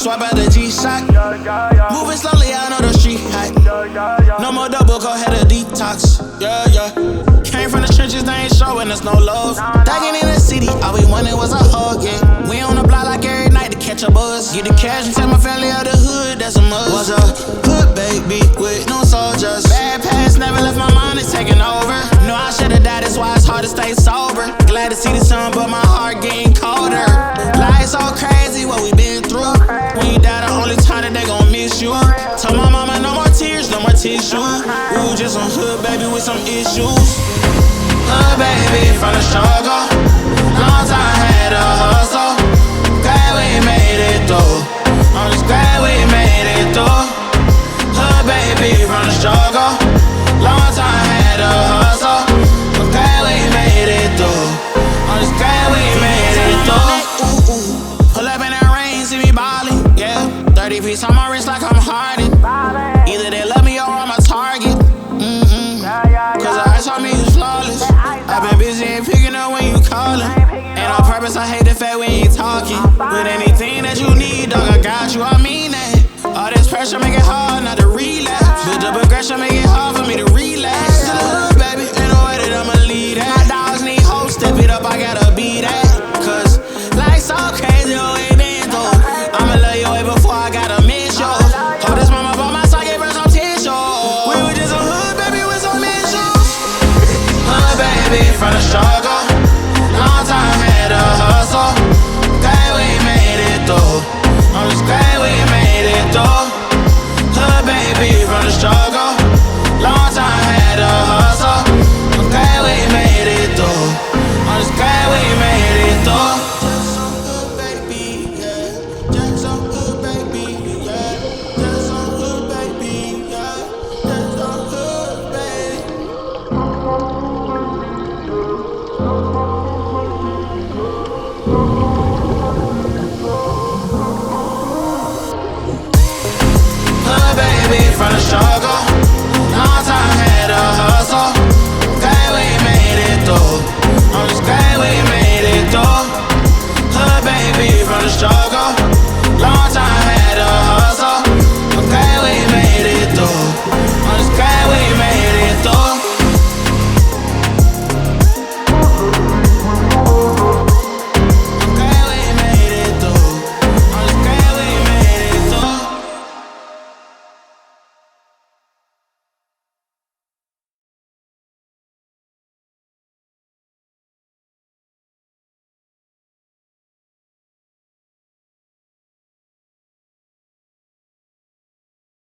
Swipe out the G-Shock. Moving slowly, I know the street hot. No more double, go ahead a detox. Yeah, yeah. Came from the trenches, they ain't showing us no love. Thugging in the city, all we wanted was a hug, yeah. We on the block like every night to catch a buzz. Get the cash and tell my family out the hood, that's a must. Was a hood baby with no soldiers. Bad past never left my mind, it's taking over. No, I should've died, that's why it's hard to stay sober. Glad to see the sun, but my heart getting colder. Life so crazy, what we been through. When you die, the only time that they gon' miss you. Tell my mama no more tears, no more tissue. Ooh, just some hood baby with some issues. Hood baby from the struggle. Long time had a hustle. Glad we made it through. I'm just glad we made it through. Hood baby from the struggle. Long time had a hustle. I'm glad we made it through. I'm just glad we made it through. Pull up in that rain, see me ballin', yeah. 30 piece on my wrist like I'm Harden. Either they love me or I'm a target. Cause the ice on me is flawless. I've been busy and picking up when you callin'. And on purpose, I hate the fact we ain't talking. With anything that you need, dog, I got you, I mean that. All this pressure make it hard not to relapse. Build up aggression, make it hard for me to relax.